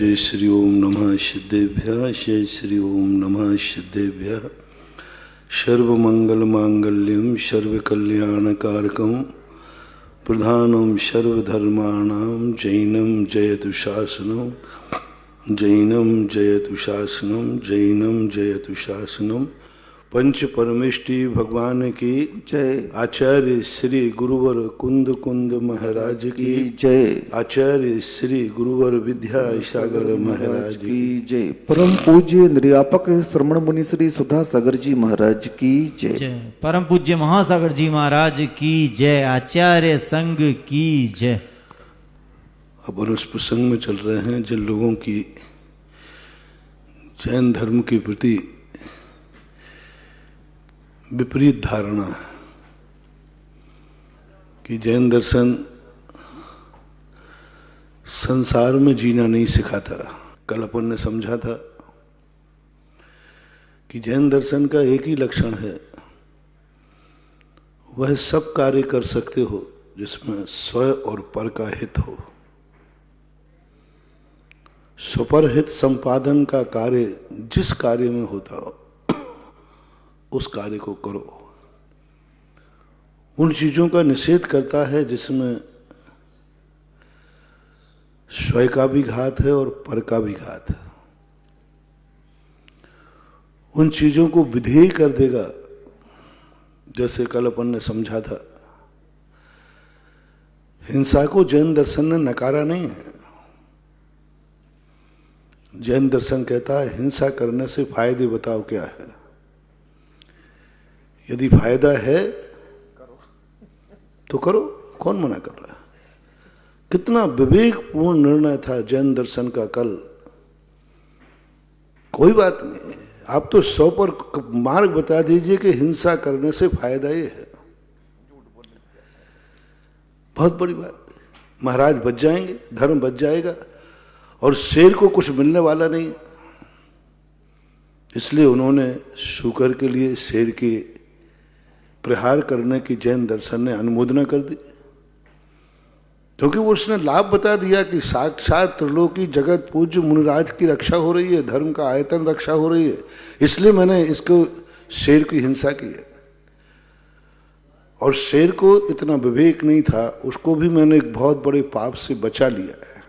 जय श्री ओम नमः सिद्धेभ्यः। जय श्री ओम नमः सिद्धेभ्यः। सर्वमंगल मांगल्यम सर्वकल्याणकारकम प्रधानम सर्वधर्माणां जैनम जयतु शासनम। जैनम जयतु शासनम। जैनम जयतु शासनम। पंच परमेष्टि भगवान की जय। आचार्य श्री गुरुवर कुंद कुंद महाराज की जय। आचार्य श्री गुरुवर विद्यासागर महाराज की जय। परम पूज्य निर्यापक श्रमण मुनि श्री सुधा सागर जी महाराज की जय। जय। परम पूज्य महासागर जी महाराज की जय। आचार्य संघ की जय। अपन उस प्रसंग में चल रहे हैं जिन लोगों की जैन धर्म के प्रति विपरीत धारणा कि जैन दर्शन संसार में जीना नहीं सिखाता। कल अपन ने समझा था कि जैन दर्शन का एक ही लक्षण है, वह सब कार्य कर सकते हो जिसमें स्व और पर का हित हो। स्वपरहित संपादन का कार्य जिस कार्य में होता हो उस कार्य को करो। उन चीजों का निषेध करता है जिसमें स्वयं का भी घात है और पर का भी घात है। उन चीजों को विधेय कर देगा, जैसे कल अपन ने समझा था। हिंसा को जैन दर्शन ने नकारा नहीं है। जैन दर्शन कहता है हिंसा करने से फायदे बताओ क्या है। यदि फायदा है तो करो, कौन मना कर रहा है। कितना विवेकपूर्ण निर्णय था जैन दर्शन का कल। कोई बात नहीं, आप तो 100 पर मार्ग बता दीजिए कि हिंसा करने से फायदा ये है। बहुत बड़ी बात। महाराज बच जाएंगे, धर्म बच जाएगा और शेर को कुछ मिलने वाला नहीं। इसलिए उन्होंने शूकर के लिए शेर के प्रहार करने की जैन दर्शन ने अनुमोदना कर दी, क्योंकि वो उसने लाभ बता दिया कि साक्षात त्रिलोकी जगत पूज्य मुनिराज की रक्षा हो रही है, धर्म का आयतन रक्षा हो रही है, इसलिए मैंने इसको शेर की हिंसा की है। और शेर को इतना विवेक नहीं था, उसको भी मैंने एक बहुत बड़े पाप से बचा लिया है।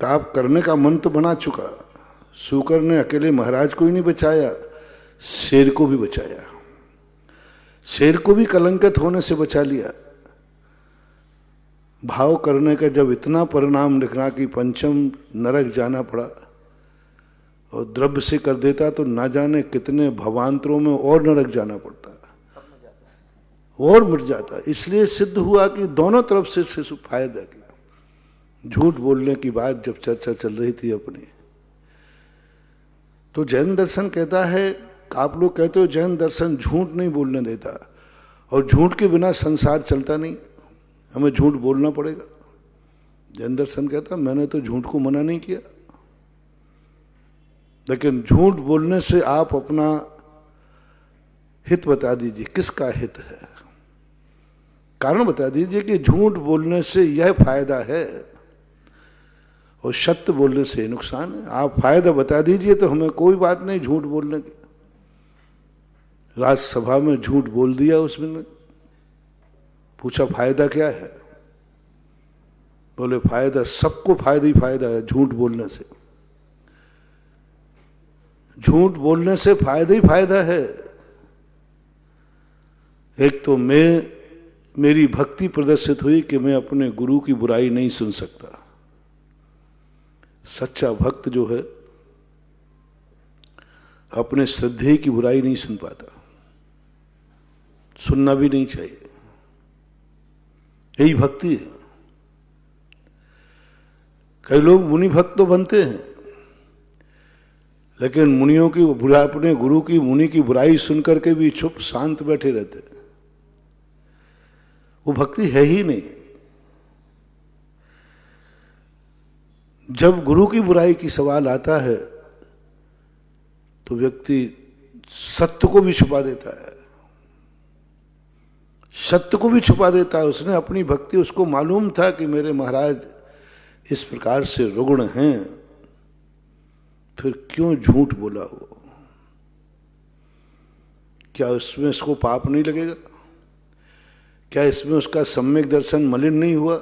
पाप करने का मन तो बना चुका। शूकर ने अकेले महाराज को ही नहीं बचाया, शेर को भी बचाया। शेर को भी कलंकित होने से बचा लिया। भाव करने का जब इतना परिणाम लिखना कि पंचम नरक जाना पड़ा और द्रव्य से कर देता तो ना जाने कितने भवांतरों में और नरक जाना पड़ता और मिट जाता। इसलिए सिद्ध हुआ कि दोनों तरफ से फायदा किया। झूठ बोलने की बात जब चर्चा चल रही थी अपनी, तो जैन दर्शन कहता है, आप लोग कहते हो जैन दर्शन झूठ नहीं बोलने देता और झूठ के बिना संसार चलता नहीं, हमें झूठ बोलना पड़ेगा। जैन दर्शन कहता मैंने तो झूठ को मना नहीं किया, लेकिन झूठ बोलने से आप अपना हित बता दीजिए। किसका हित है, कारण बता दीजिए कि झूठ बोलने से यह फायदा है और सत्य बोलने से नुकसान है। आप फायदा बता दीजिए तो हमें कोई बात नहीं झूठ बोलने की। राज्यसभा में झूठ बोल दिया, उसमें पूछा फायदा क्या है, बोले फायदा सबको फायदा ही फायदा है झूठ बोलने से। झूठ बोलने से फायदा ही फायदा है। एक तो मेरी भक्ति प्रदर्शित हुई कि मैं अपने गुरु की बुराई नहीं सुन सकता। सच्चा भक्त जो है अपने श्रद्धेय की बुराई नहीं सुन पाता, सुनना भी नहीं चाहिए। यही भक्ति है। कई लोग मुनि भक्त तो बनते हैं, लेकिन मुनियों की बुरा, अपने गुरु की मुनि की बुराई सुनकर के भी चुप शांत बैठे रहते हैं। वो भक्ति है ही नहीं। जब गुरु की बुराई की सवाल आता है तो व्यक्ति सत्य को भी छुपा देता है। सत्य को भी छुपा देता है। उसने अपनी भक्ति, उसको मालूम था कि मेरे महाराज इस प्रकार से रुग्ण हैं, फिर क्यों झूठ बोला वो? क्या इसमें इसको पाप नहीं लगेगा? क्या इसमें उसका सम्यक दर्शन मलिन नहीं हुआ?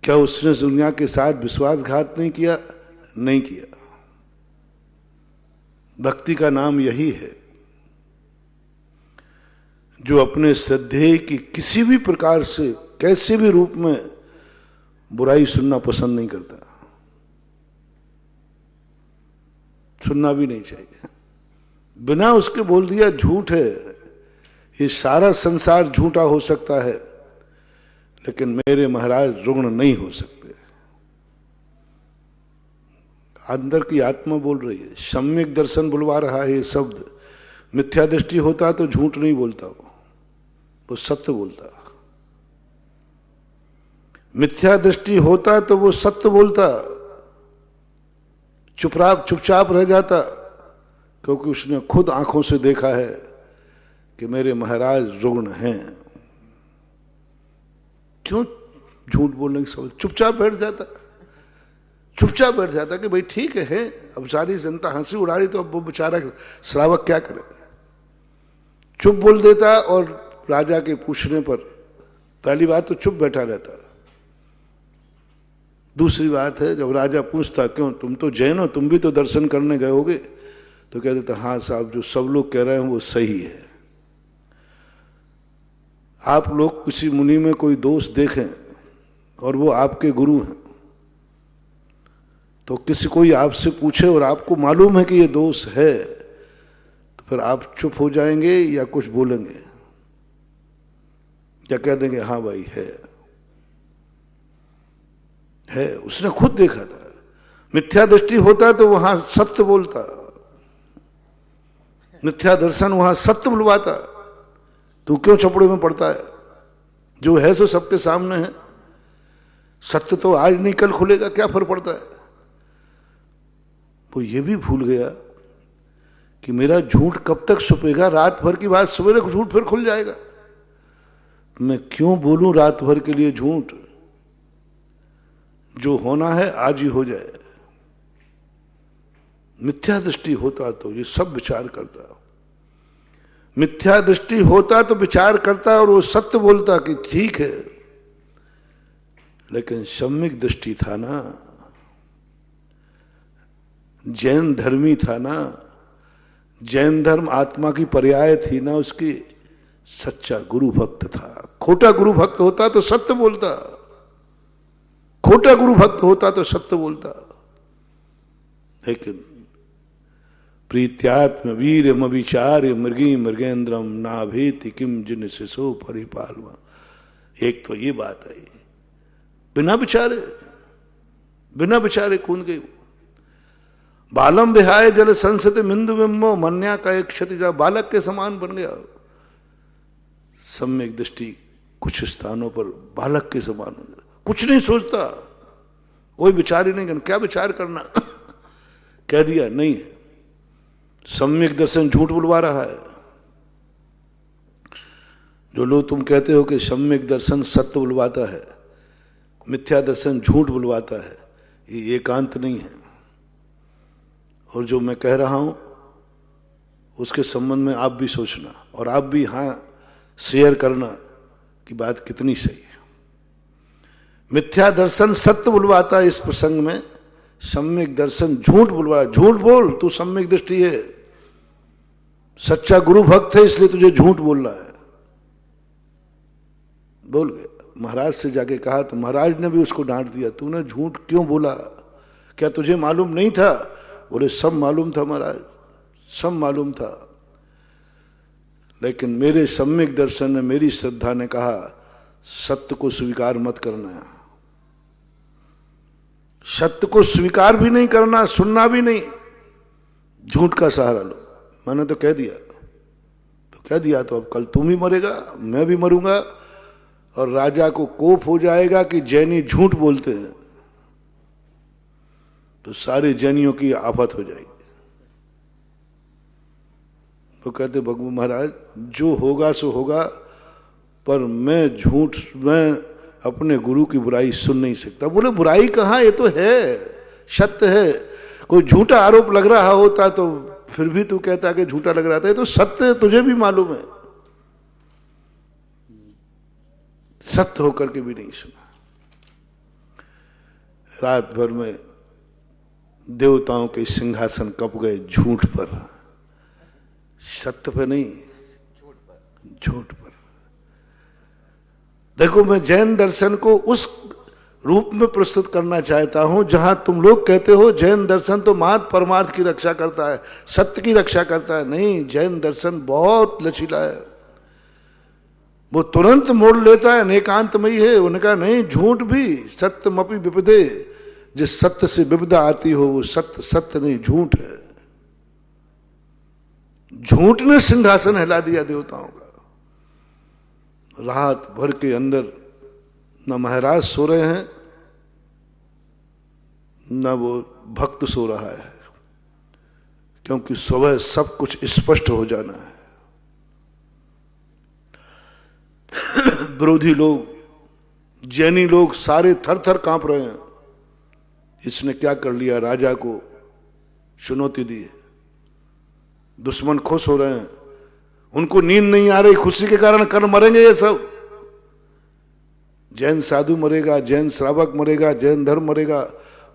क्या उसने दुनिया के साथ विश्वासघात नहीं किया? नहीं किया। भक्ति का नाम यही है, जो अपने श्रद्धेय की किसी भी प्रकार से कैसे भी रूप में बुराई सुनना पसंद नहीं करता, सुनना भी नहीं चाहिए। बिना उसके बोल दिया झूठ है, ये सारा संसार झूठा हो सकता है, लेकिन मेरे महाराज रुग्ण नहीं हो सकते। अंदर की आत्मा बोल रही है, सम्यक दर्शन बुलवा रहा है ये शब्द। मिथ्या दृष्टि होता तो झूठ नहीं बोलता, वो सत्य बोलता। मिथ्या दृष्टि होता तो वो सत्य बोलता, चुपचाप रह जाता, क्योंकि उसने खुद आंखों से देखा है कि मेरे महाराज रुग्ण हैं। क्यों झूठ बोलने की समझ? चुपचाप बैठ जाता, चुपचाप बैठ जाता कि भाई ठीक है, अब सारी जनता हंसी उड़ा रही तो अब वो बेचारा श्रावक क्या करे। चुप बोल देता, और राजा के पूछने पर पहली बात तो चुप बैठा रहता। दूसरी बात है, जब राजा पूछता क्यों तुम तो जैन हो, तुम भी तो दर्शन करने गए होगे, तो कह देता हाँ साहब, जो सब लोग कह रहे हैं वो सही है। आप लोग किसी मुनि में कोई दोष देखें और वो आपके गुरु हैं, तो किसी कोई आपसे पूछे और आपको मालूम है कि ये दोष है, तो फिर आप चुप हो जाएंगे या कुछ बोलेंगे, या कह देंगे हाँ भाई है, उसने खुद देखा था। मिथ्या दृष्टि होता तो वहां सत्य बोलता, मिथ्या दर्शन वहां सत्य बुलवाता। तू क्यों चपड़े में पड़ता है? जो है सो सबके सामने है, सत्य तो आज नहीं कल खुलेगा, क्या फर्क पड़ता है? वो ये भी भूल गया कि मेरा झूठ कब तक छुपेगा, रात भर की बात सवेरे झूठ फिर खुल जाएगा। मैं क्यों बोलूं रात भर के लिए झूठ? जो होना है आज ही हो जाए। मिथ्या दृष्टि होता तो ये सब विचार करता, मिथ्या दृष्टि होता तो विचार करता और वो सत्य बोलता कि ठीक है, लेकिन सम्यक दृष्टि था ना, जैन धर्मी था ना, जैन धर्म आत्मा की पर्याय थी ना उसकी, सच्चा गुरु भक्त था। खोटा गुरु भक्त होता तो सत्य बोलता, खोटा गुरु भक्त होता तो सत्य बोलता। लेकिन प्रीत्यात्म वीर्यम विचार्य मृगी मृगेन्द्रम नाभेति किम जिन शिशो परिपालवा। एक तो ये बात है, बिना विचारे कूद गई। बालम विहाय जल संसत मिंदु बिम्बो मन्या का एक क्षति, बालक के समान बन गया। सम्यक दृष्टि कुछ स्थानों पर बालक के समान हो गया, कुछ नहीं सोचता, कोई विचार ही नहीं करना। क्या विचार करना? कह दिया नहीं है। सम्यक दर्शन झूठ बुलवा रहा है। जो लोग तुम कहते हो कि सम्यक दर्शन सत्य बुलवाता है, मिथ्या दर्शन झूठ बुलवाता है, ये एकांत नहीं है। और जो मैं कह रहा हूं उसके संबंध में आप भी सोचना, और आप भी हाँ शेयर करना कि बात कितनी सही है। मिथ्या दर्शन सत्य बुलवाता है इस प्रसंग में, सम्यक दर्शन झूठ बुलवा। झूठ बोल, तू सम्यक दृष्टि है, सच्चा गुरु भक्त है, इसलिए तुझे झूठ बोल रहा है। बोल गया। महाराज से जाके कहा तो महाराज ने भी उसको डांट दिया, तूने झूठ क्यों बोला? क्या तुझे मालूम नहीं था? बोले सब मालूम था महाराज, सब मालूम था, लेकिन मेरे सम्यक दर्शन ने, मेरी श्रद्धा ने कहा सत्य को स्वीकार मत करना, सत्य को स्वीकार भी नहीं करना, सुनना भी नहीं, झूठ का सहारा लो। मैंने तो कह दिया, तो अब कल तुम ही मरेगा, मैं भी मरूंगा, और राजा को कोप हो जाएगा कि जैनी झूठ बोलते हैं, तो सारे जैनियों की आफत हो जाएगी। तो कहते भगवान महाराज जो होगा सो होगा, पर मैं अपने गुरु की बुराई सुन नहीं सकता। बोले बुराई कहाँ, ये तो है, सत्य है। कोई झूठा आरोप लग रहा होता तो फिर भी तू कहता कि झूठा लग रहा था, ये तो सत्य तुझे भी मालूम है। सत्य होकर के भी नहीं सुना। रात भर में देवताओं के सिंहासन कप गए झूठ पर, सत्य पर नहीं, झूठ पर। देखो, मैं जैन दर्शन को उस रूप में प्रस्तुत करना चाहता हूं जहां तुम लोग कहते हो जैन दर्शन तो मात्र परमार्थ की रक्षा करता है, सत्य की रक्षा करता है। नहीं, जैन दर्शन बहुत लचीला है, वो तुरंत मोड़ लेता है, अनेकांतमयी है। उनका नहीं, झूठ भी सत्यमपि विपदे, जिस सत्य से विपदा आती हो वो सत्य सत्य नहीं, झूठ है। झूठ ने सिंहासन हिला दिया देवताओं का। रात भर के अंदर न महाराज सो रहे हैं, न वो भक्त सो रहा है, क्योंकि सुबह सब कुछ स्पष्ट हो जाना है। विरोधी लोग, जैनी लोग सारे थर थर कांप रहे हैं। इसने क्या कर लिया, राजा को चुनौती दी। दुश्मन खुश हो रहे हैं, उनको नींद नहीं आ रही, खुशी के कारण कर मरेंगे ये सब। जैन साधु मरेगा, जैन श्रावक मरेगा, जैन धर्म मरेगा।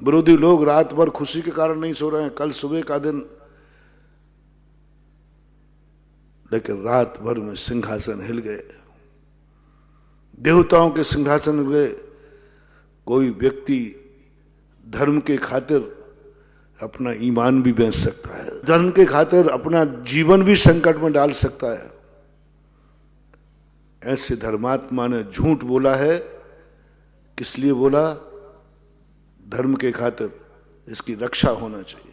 विरोधी लोग रात भर खुशी के कारण नहीं सो रहे हैं, कल सुबह का दिन। लेकिन रात भर में सिंहासन हिल गए, देवताओं के सिंहासन हिल गए। कोई व्यक्ति धर्म के खातिर अपना ईमान भी बेच सकता है, धर्म के खातिर अपना जीवन भी संकट में डाल सकता है। ऐसे धर्मात्मा ने झूठ बोला है। किस लिए बोला? धर्म के खातिर, इसकी रक्षा होना चाहिए।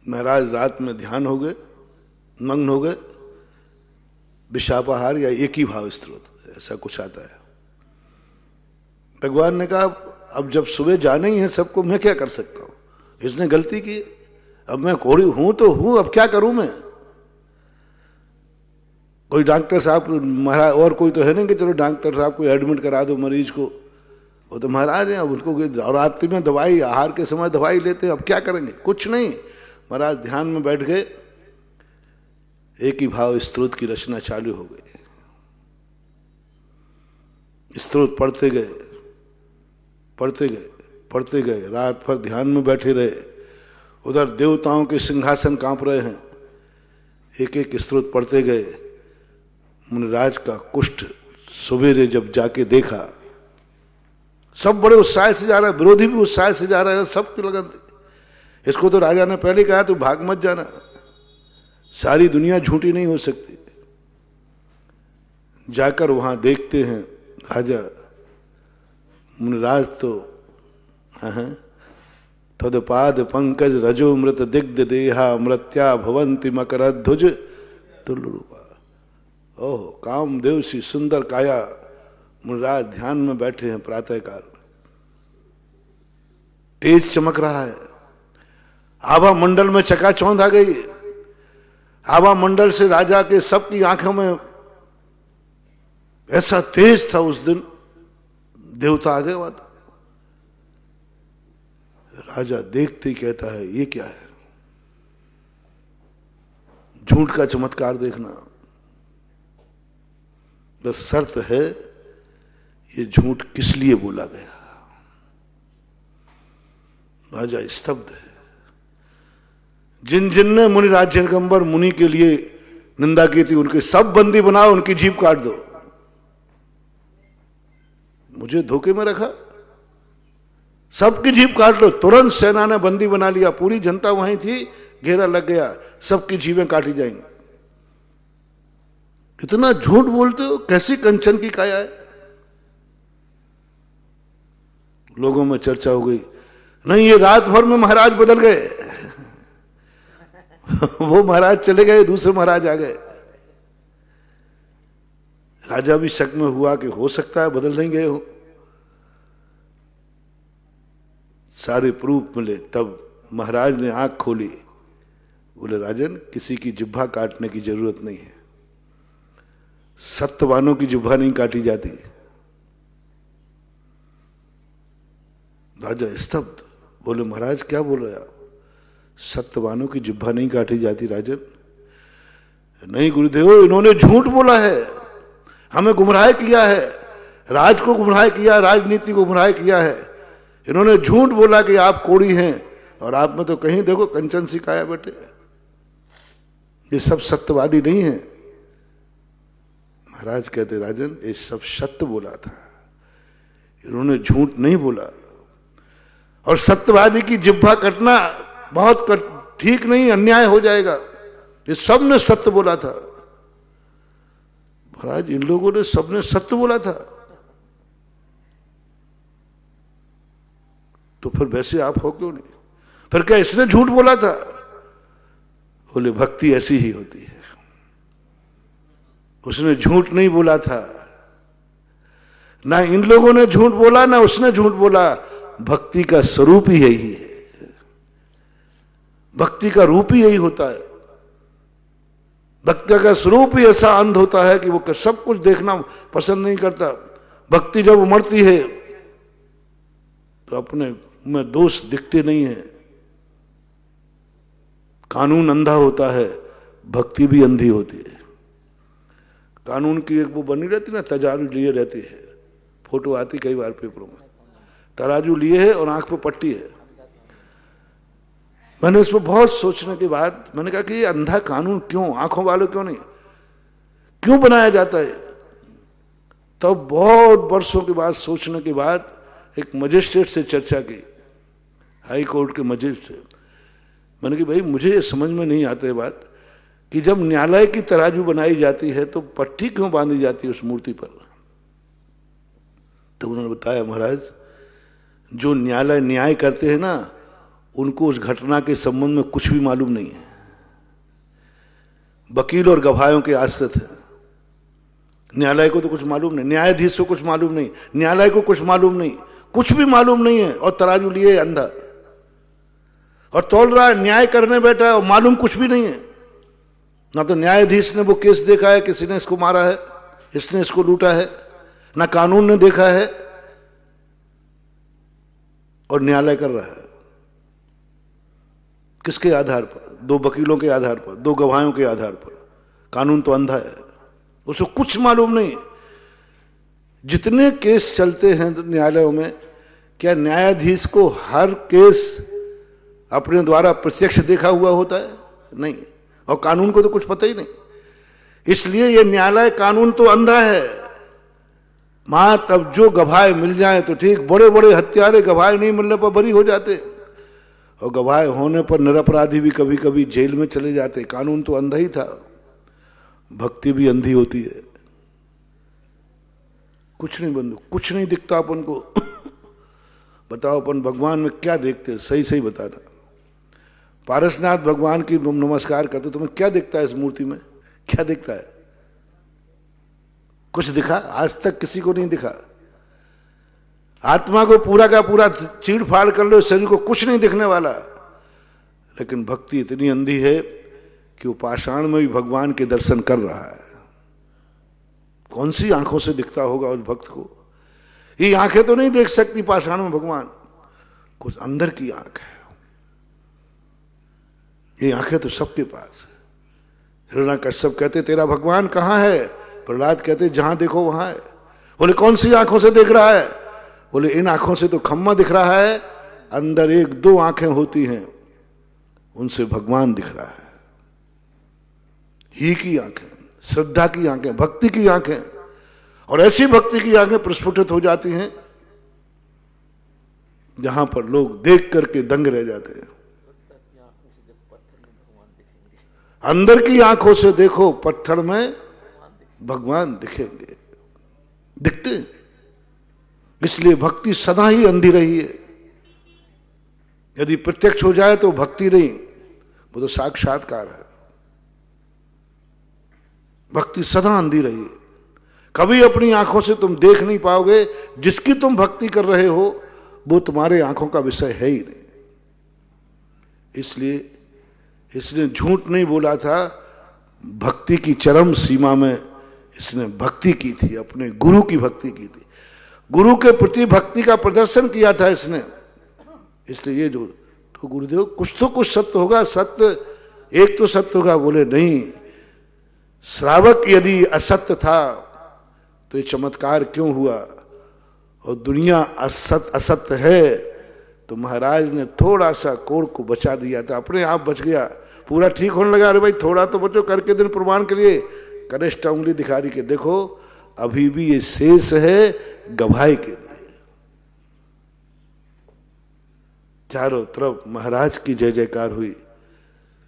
महाराज रात में ध्यान हो गए, मग्न हो गए, विषापाहार या एक ही भाव स्त्रोत, ऐसा कुछ आता है। भगवान ने कहा अब जब सुबह जाना ही है सबको, मैं क्या कर सकता हूं? इसने गलती की, अब मैं कोड़ी हूं तो हूं, अब क्या करूं मैं? कोई डॉक्टर साहब महाराज, और कोई तो है नहीं कि चलो डॉक्टर साहब को एडमिट करा दो मरीज को, वो तो महाराज हैं। अब उनको रात्रि में दवाई, आहार के समय दवाई लेते हैं, अब क्या करेंगे? कुछ नहीं, महाराज ध्यान में बैठ गए, एक ही भाव स्त्रोत की रचना चालू हो गई। स्त्रोत पढ़ते गए, पढ़ते गए, पढ़ते गए, रात भर ध्यान में बैठे रहे। उधर देवताओं के सिंहासन कांप रहे हैं, एक एक स्त्रोत पढ़ते गए। मुनिराज का कुष्ठ सवेरे जब जाके देखा, सब बड़े उत्साह से जा रहे हैं, विरोधी भी उत्साह से जा रहे हैं, सबकी लगन थी। इसको तो राजा ने पहले कहा तू भाग मत जाना, सारी दुनिया झूठी नहीं हो सकती। जाकर वहां देखते हैं राजा, मुनिराज तो तदपाद पंकज रजो मृत दिग्ध देहा मृत्या भवंति मकरध्वज तुल्यरूपा। ओह, कामदेव सी सुंदर काया। मुनिराज ध्यान में बैठे हैं प्रातःकाल, तेज चमक रहा है, आभा मंडल में चकाचौंध आ गई। आभा मंडल से राजा के सबकी आंखों में ऐसा तेज था उस दिन, देवता आ गए वहां। राजा देखते ही कहता है ये क्या है? झूठ का चमत्कार देखना। बस शर्त है ये झूठ किस लिए बोला गया। राजा स्तब्ध है। जिन जिन ने मुनि राज्यगंबर मुनि के लिए निंदा की थी, उनके सब बंदी बनाओ, उनकी जीभ काट दो। मुझे धोखे में रखा, सबकी जीभ काट लो। तुरंत सेना ने बंदी बना लिया, पूरी जनता वहीं थी, घेरा लग गया, सबकी जीभें काटी जाएंगी। इतना झूठ बोलते हो, कैसी कंचन की काया है? लोगों में चर्चा हो गई, नहीं ये रात भर में महाराज बदल गए। वो महाराज चले गए, दूसरे महाराज आ गए। राजा भी शक में हुआ कि हो सकता है बदल नहीं गए हो। सारे प्रूफ मिले, तब महाराज ने आंख खोली, बोले राजन किसी की जिह्वा काटने की जरूरत नहीं है। सत्यवानों की जिह्वा नहीं काटी जाती। राजा स्तब्ध, बोले महाराज क्या बोल रहे आप? सत्यवानों की जिह्वा नहीं काटी जाती राजन? नहीं गुरुदेव, इन्होंने झूठ बोला है, हमें गुमराह किया है, राज को गुमराह किया, राजनीति को गुमराह किया है। इन्होंने झूठ बोला कि आप कोढ़ी हैं, और आप में तो कहीं देखो कंचन सिकाया बेटे। ये सब सत्यवादी नहीं है। महाराज कहते राजन ये सब सत्य बोला था, इन्होंने झूठ नहीं बोला। और सत्यवादी की जिह्वा कटना बहुत ठीक नहीं, अन्याय हो जाएगा। ये सब ने सत्य बोला था। महाराज इन लोगों ने सबने सत्य बोला था, तो फिर वैसे आप हो क्यों नहीं? फिर क्या इसने झूठ बोला था? बोले भक्ति ऐसी ही होती है, उसने झूठ नहीं बोला था। ना इन लोगों ने झूठ बोला, ना उसने झूठ बोला। भक्ति का स्वरूप ही यही है, भक्ति का रूप ही यही होता है। भक्ति का स्वरूप ही ऐसा अंध होता है कि वो सब कुछ देखना पसंद नहीं करता। भक्ति जब उमड़ती है तो अपने में दोष दिखते नहीं है। कानून अंधा होता है, भक्ति भी अंधी होती है। कानून की एक वो बनी रहती ना, तराजू लिए रहती है, फोटो आती कई बार पेपरों में, तराजू लिए है और आंख पे पट्टी है। मैंने इस पर बहुत सोचने के बाद मैंने कहा कि ये अंधा कानून क्यों, आंखों वालों क्यों नहीं, क्यों बनाया जाता है? तब बहुत वर्षों के बाद सोचने के बाद एक मजिस्ट्रेट से चर्चा की, हाई कोर्ट के मजिस्ट्रेट। मैंने कहा भाई मुझे ये समझ में नहीं आता है बात कि जब न्यायालय की तराजू बनाई जाती है तो पट्टी क्यों बांधी जाती है उस मूर्ति पर? तो उन्होंने बताया महाराज जो न्यायालय न्याय करते हैं ना, उनको उस घटना के संबंध में कुछ भी मालूम नहीं है। वकील और गवाहों के आश्रित है। न्यायालय को तो कुछ मालूम नहीं, न्यायाधीश को कुछ मालूम नहीं, न्यायालय को कुछ मालूम नहीं, कुछ भी मालूम नहीं है। और तराजू लिए अंधा और तौल रहा है, न्याय करने बैठा है और मालूम कुछ भी नहीं है। ना तो न्यायाधीश ने वो केस देखा है, किसी ने इसको मारा है, इसने इसको लूटा है, ना कानून ने देखा है, और न्यायालय कर रहा है। किसके आधार पर? दो वकीलों के आधार पर, दो गवाहों के आधार पर। कानून तो अंधा है, उसको कुछ मालूम नहीं। जितने केस चलते हैं न्यायालयों में, क्या न्यायाधीश को हर केस अपने द्वारा प्रत्यक्ष देखा हुआ होता है? नहीं। और कानून को तो कुछ पता ही नहीं। इसलिए ये न्यायालय कानून तो अंधा है। मां तब जो गवाह मिल जाए तो ठीक, बड़े बड़े हत्यारे गवाह नहीं मिलने पर बरी हो जाते, और गवाह होने पर निरपराधी भी कभी कभी जेल में चले जाते। कानून तो अंधा ही था। भक्ति भी अंधी होती है। कुछ नहीं बंधु, कुछ नहीं दिखता अपन को। बताओ अपन भगवान में क्या देखते? सही सही बताना। पारसनाथ भगवान की नमस्कार करते, तुम्हें क्या दिखता है इस मूर्ति में? क्या दिखता है? कुछ दिखा? आज तक किसी को नहीं दिखा। आत्मा को पूरा का पूरा चीड़ फाड़ कर लो, शरीर को कुछ नहीं दिखने वाला। लेकिन भक्ति इतनी अंधी है कि वो पाषाण में भी भगवान के दर्शन कर रहा है। कौन सी आंखों से दिखता होगा उस भक्त को? ये आंखें तो नहीं देख सकती पाषाण में भगवान, कुछ अंदर की आंख है। ये आंखें तो सबके पास है। हिरण्यकश्यप कहते तेरा भगवान कहाँ है? प्रहलाद कहते जहां देखो वहां है। बोले कौन सी आंखों से देख रहा है? बोले इन आंखों से तो खम्मा दिख रहा है, अंदर एक दो आंखें होती हैं, उनसे भगवान दिख रहा है। ही की आंखें, श्रद्धा की आंखें, भक्ति की आंखें। और ऐसी भक्ति की आंखें प्रस्फुटित हो जाती हैं जहां पर लोग देख करके दंग रह जाते हैं। अंदर की आंखों से देखो, पत्थर में भगवान दिखेंगे, दिखते। इसलिए भक्ति सदा ही अंधी रही है। यदि प्रत्यक्ष हो जाए तो भक्ति नहीं, वो तो साक्षात्कार है। भक्ति सदा अंधी रही है। कभी अपनी आंखों से तुम देख नहीं पाओगे। जिसकी तुम भक्ति कर रहे हो वो तुम्हारे आंखों का विषय है ही नहीं। इसलिए इसने झूठ नहीं बोला था। भक्ति की चरम सीमा में इसने भक्ति की थी, अपने गुरु की भक्ति की थी, गुरु के प्रति भक्ति का प्रदर्शन किया था इसने। इसलिए ये जो तो गुरुदेव कुछ तो कुछ सत्य होगा, सत्य एक तो सत्य होगा। बोले नहीं, श्रावक यदि असत्य था तो ये चमत्कार क्यों हुआ, और दुनिया असत्य है तो महाराज ने थोड़ा सा कोढ़ को बचा दिया था, अपने आप बच गया, पूरा ठीक होने लगा। अरे भाई थोड़ा तो बचो करके दिन प्रमाण के लिए कनिष्ठ उंगली दिखा दी कि देखो अभी भी ये शेष है गवाही के लिए। चारों तरफ महाराज की जय जयकार हुई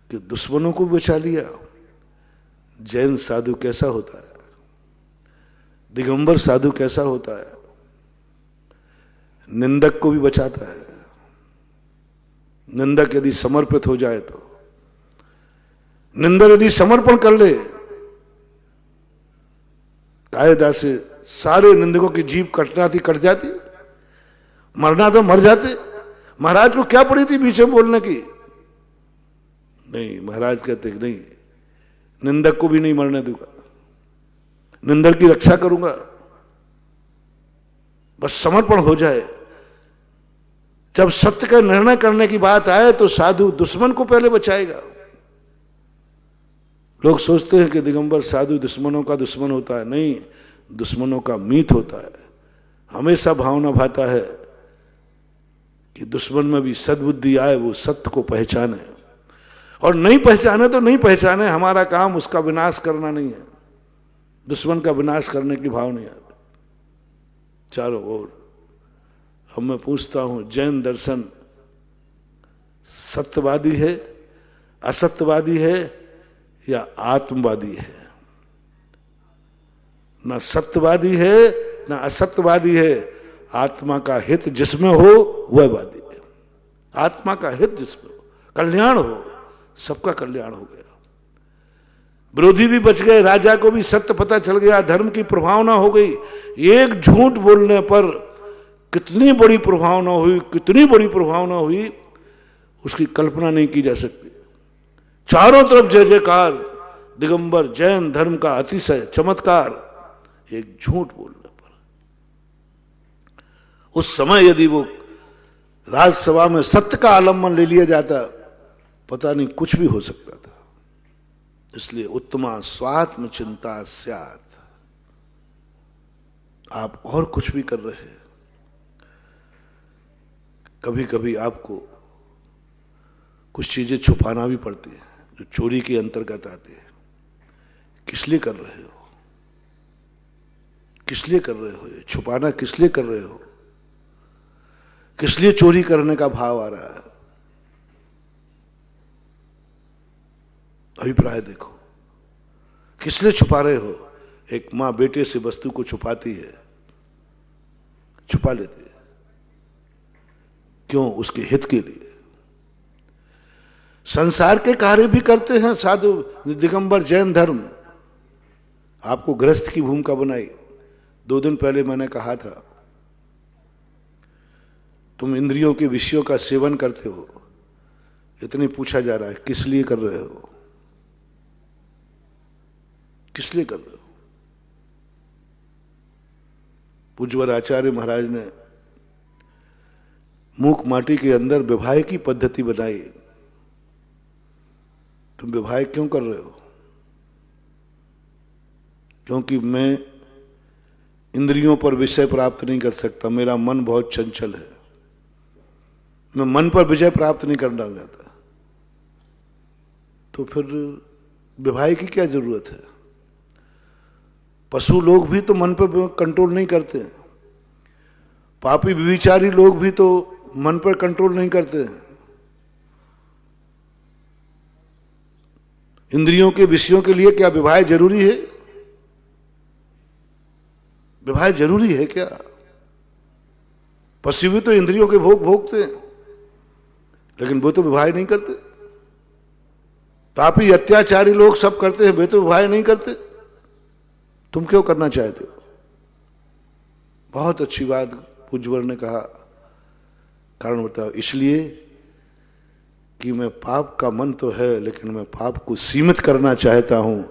कि दुश्मनों को बचा लिया। जैन साधु कैसा होता है, दिगंबर साधु कैसा होता है, निंदक को भी बचाता है। निंदक यदि समर्पित हो जाए तो, निंदक यदि समर्पण कर ले, कायदा से सारे निंदकों की जीभ कटना थी कट जाती, मरना तो मर जाते। महाराज को क्या पड़ी थी पीछे बोलने की? नहीं, महाराज कहते कि नहीं, निंदक को भी नहीं मरने दूंगा, निंदक की रक्षा करूंगा, बस समर्पण हो जाए। जब सत्य का निर्णय करने की बात आए तो साधु दुश्मन को पहले बचाएगा। लोग सोचते हैं कि दिगंबर साधु दुश्मनों का दुश्मन होता है, नहीं, दुश्मनों का मीत होता है। हमेशा भावना भाता है कि दुश्मन में भी सद्बुद्धि आए, वो सत्य को पहचाने, और नहीं पहचाने तो नहीं पहचाने, हमारा काम उसका विनाश करना नहीं है, दुश्मन का विनाश करने की भाव नहीं आती। चारों ओर अब मैं पूछता हूं, जैन दर्शन सत्यवादी है, असत्यवादी है या आत्मवादी है? ना सत्यवादी है ना असत्यवादी है। आत्मा का हित जिसमें हो वह वादी है। आत्मा का हित जिसमें हो, कल्याण हो, सबका कल्याण हो गया। विरोधी भी बच गए, राजा को भी सत्य पता चल गया, धर्म की प्रभावना हो गई। एक झूठ बोलने पर कितनी बड़ी प्रभावना हुई, कितनी बड़ी प्रभावना हुई, उसकी कल्पना नहीं की जा सकती। चारों तरफ जय जयकार, दिगंबर जैन धर्म का अतिशय चमत्कार, एक झूठ बोलने पर। उस समय यदि वो राज्यसभा में सत्य का आलम्बन ले लिया जाता, पता नहीं कुछ भी हो सकता था। इसलिए उत्तमा स्वात्म चिंता स्यात्। आप और कुछ भी कर रहे हैं, कभी कभी आपको कुछ चीजें छुपाना भी पड़ती है जो चोरी के अंतर्गत आती है। किस लिए कर रहे हो, किस लिए कर रहे हो, ये छुपाना किस लिए कर रहे हो, किस लिए चोरी करने का भाव आ रहा है? अभिप्राय देखो, किस लिए छुपा रहे हो? एक मां बेटे से वस्तु को छुपाती है, छुपा लेती है, क्यों? उसके हित के लिए। संसार के कार्य भी करते हैं साधु दिगंबर जैन धर्म। आपको गृहस्थ की भूमिका बनाई। 2 दिन पहले मैंने कहा था, तुम इंद्रियों के विषयों का सेवन करते हो, इतनी पूछा जा रहा है किस लिए कर रहे हो, किस लिए कर रहे हो? पूज्यवर आचार्य महाराज ने मूक माटी के अंदर विवाह की पद्धति बनाई। तुम विवाह क्यों कर रहे हो? क्योंकि मैं इंद्रियों पर विषय प्राप्त नहीं कर सकता, मेरा मन बहुत चंचल है, मैं मन पर विजय प्राप्त नहीं करना चाहता। तो फिर विवाह की क्या जरूरत है? पशु लोग भी तो मन पर कंट्रोल नहीं करते, पापी व्यभिचारी लोग भी तो मन पर कंट्रोल नहीं करते। इंद्रियों के विषयों के लिए क्या विवाह जरूरी है? विवाह जरूरी है क्या? पशु भी तो इंद्रियों के भोग भोगते हैं, लेकिन वो तो विवाह नहीं करते। पापी अत्याचारी लोग सब करते हैं, वे तो विवाह नहीं करते। तुम क्यों करना चाहते हो? बहुत अच्छी बात पूज्यवर ने कहा। कारण बताओ, इसलिए कि मैं पाप का मन तो है, लेकिन मैं पाप को सीमित करना चाहता हूं,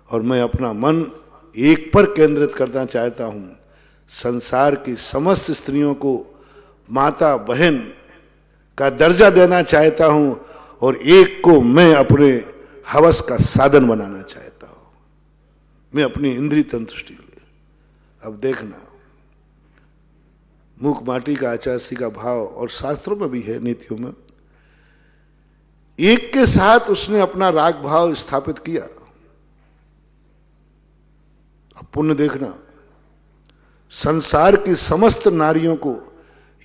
और मैं अपना मन एक पर केंद्रित करना चाहता हूं, संसार की समस्त स्त्रियों को माता बहन का दर्जा देना चाहता हूं और एक को मैं अपने हवस का साधन बनाना चाहता हूं, मैं अपनी इंद्रिय संतुष्टि के लिए। अब देखना, मूक माटी का आचार्य का भाव और शास्त्रों में भी है, नीतियों में, एक के साथ उसने अपना राग भाव स्थापित किया। अब पुण्य देखना, संसार की समस्त नारियों को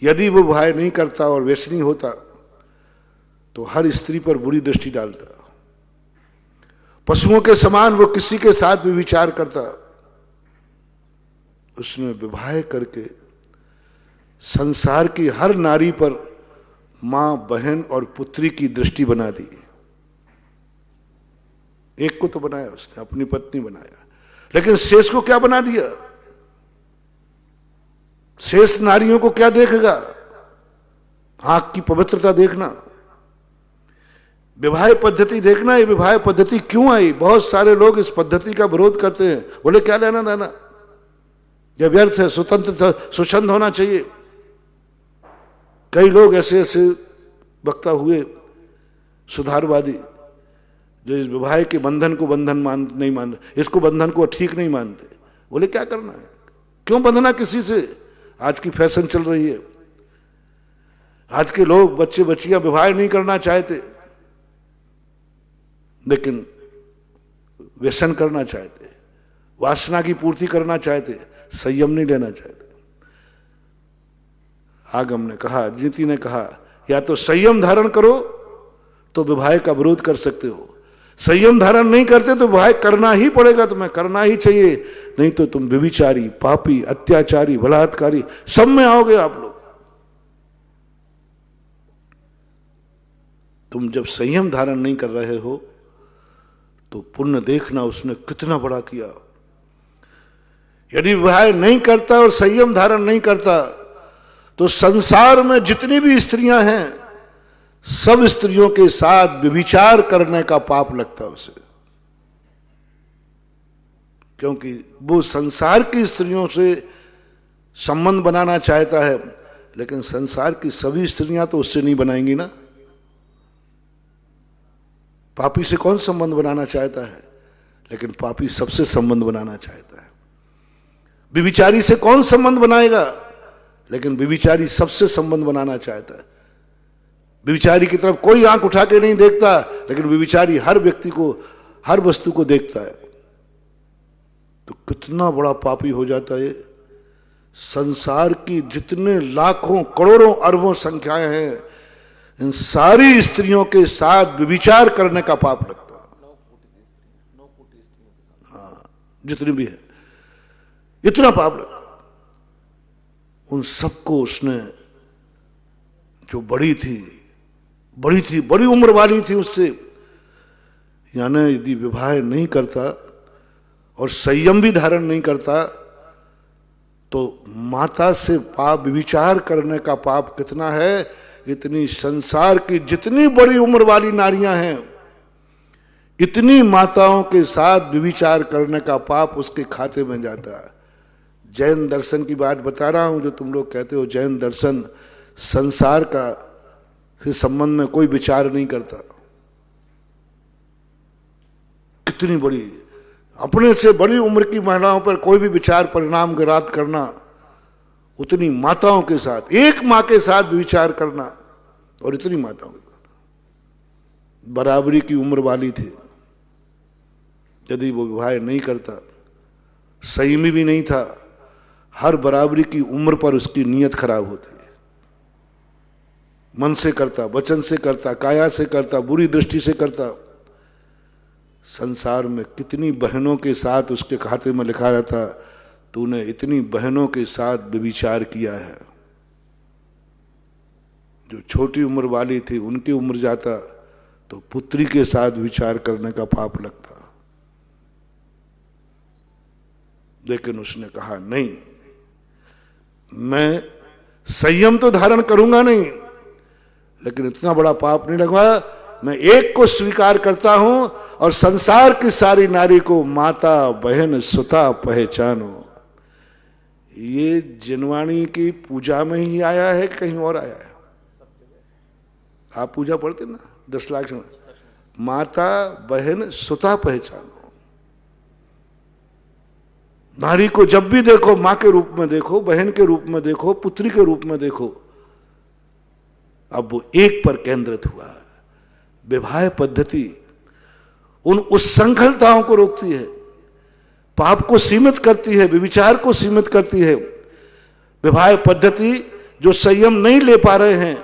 यदि वो भाई नहीं करता और व्यसनी होता तो हर स्त्री पर बुरी दृष्टि डालता, पशुओं के समान वो किसी के साथ भी विचार करता। उसने विवाह करके संसार की हर नारी पर मां, बहन और पुत्री की दृष्टि बना दी। एक को तो बनाया उसने, अपनी पत्नी बनाया, लेकिन शेष को क्या बना दिया? शेष नारियों को क्या देखेगा? आंख की पवित्रता देखना, विवाह पद्धति देखना। ये विवाह पद्धति क्यों आई? बहुत सारे लोग इस पद्धति का विरोध करते हैं, बोले क्या लेना देना, यह व्यर्थ है, स्वतंत्र स्वच्छंद होना चाहिए। कई लोग ऐसे ऐसे वक्ता हुए सुधारवादी जो इस विवाह के बंधन को बंधन नहीं मानते, इसको बंधन को ठीक नहीं मानते। बोले क्या करना है, क्यों बंधना किसी से? आज की फैशन चल रही है, आज के लोग बच्चे बच्चियां विवाह नहीं करना चाहते, लेकिन व्यसन करना चाहते, वासना की पूर्ति करना चाहते, संयम नहीं लेना चाहते। आगम ने कहा, नीति ने कहा, या तो संयम धारण करो तो विवाह का विरोध कर सकते हो, संयम धारण नहीं करते तो विवाह करना ही पड़ेगा, तुम्हें करना ही चाहिए, नहीं तो तुम व्यभिचारी, पापी, अत्याचारी, बलात्कारी सब में आओगे आप लोग। तुम जब संयम धारण नहीं कर रहे हो तो पुण्य देखना उसने कितना बड़ा किया। यदि विवाह नहीं करता और संयम धारण नहीं करता तो संसार में जितनी भी स्त्रियां हैं सब स्त्रियों के साथ व्यभिचार करने का पाप लगता है उसे, क्योंकि वो संसार की स्त्रियों से संबंध बनाना चाहता है, लेकिन संसार की सभी स्त्रियां तो उससे नहीं बनाएंगी ना। पापी से कौन संबंध बनाना चाहता है, लेकिन पापी सबसे संबंध बनाना चाहता है। व्यभिचारी से कौन संबंध बनाएगा, लेकिन व्यभिचारी सबसे संबंध बनाना चाहता है। व्यभिचारी की तरफ कोई आंख उठा के नहीं देखता, लेकिन व्यभिचारी हर व्यक्ति को, हर वस्तु को देखता है। तो कितना बड़ा पापी हो जाता है। संसार की जितने लाखों करोड़ों अरबों संख्याएं हैं, इन सारी स्त्रियों के साथ व्यभिचार करने का पाप लगता है। हाँ, जितनी भी है इतना पाप लगता। उन सबको उसने, जो बड़ी उम्र वाली थी उससे, यानी यदि विवाह नहीं करता और संयम भी धारण नहीं करता तो माता से पाप, व्यभिचार करने का पाप कितना है, इतनी संसार की जितनी बड़ी उम्र वाली नारियां हैं, इतनी माताओं के साथ व्यभिचार करने का पाप उसके खाते में जाता है। जैन दर्शन की बात बता रहा हूं, जो तुम लोग कहते हो जैन दर्शन संसार का के संबंध में कोई विचार नहीं करता। कितनी बड़ी, अपने से बड़ी उम्र की महिलाओं पर कोई भी विचार परिणाम ग्राह्य करना, उतनी माताओं के साथ, एक मां के साथ विचार करना, और इतनी माताओं के साथ बराबरी की उम्र वाली थी। यदि वो विवाह नहीं करता, संयमी भी नहीं था, हर बराबरी की उम्र पर उसकी नीयत खराब होती है। मन से करता, वचन से करता, काया से करता, बुरी दृष्टि से करता। संसार में कितनी बहनों के साथ उसके खाते में लिखा रहता, तूने इतनी बहनों के साथ व्यभिचार किया है। जो छोटी उम्र वाली थी उनकी उम्र जाता तो पुत्री के साथ विचार करने का पाप लगता। लेकिन उसने कहा नहीं, मैं संयम तो धारण करूंगा नहीं, लेकिन इतना बड़ा पाप नहीं लगवा मैं एक को स्वीकार करता हूं और संसार की सारी नारी को माता बहन सुता पहचानो। ये जिनवाणी की पूजा में ही आया है कि कहीं और आया है? आप पूजा पढ़ते ना 10 लाख, माता बहन सुता पहचानो। नारी को जब भी देखो मां के रूप में देखो, बहन के रूप में देखो, पुत्री के रूप में देखो। अब वो एक पर केंद्रित हुआ। विवाह पद्धति उन उच्छृंखलताओं को रोकती है, पाप को सीमित करती है, व्यभिचार को सीमित करती है। विवाह पद्धति जो संयम नहीं ले पा रहे हैं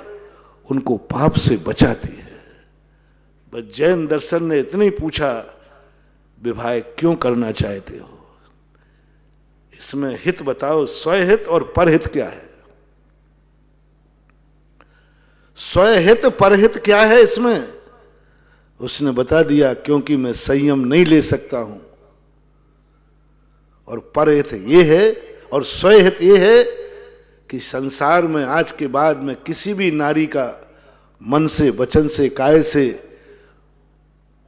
उनको पाप से बचाती है। बस जैन दर्शन ने इतना ही पूछा, विवाह क्यों करना चाहते हो? इसमें हित बताओ, स्वहित और परहित क्या है? स्वहित परहित क्या है इसमें? उसने बता दिया, क्योंकि मैं संयम नहीं ले सकता हूं। और परहित ये है और स्वहित ये है कि संसार में आज के बाद मैं किसी भी नारी का मन से, वचन से, काय से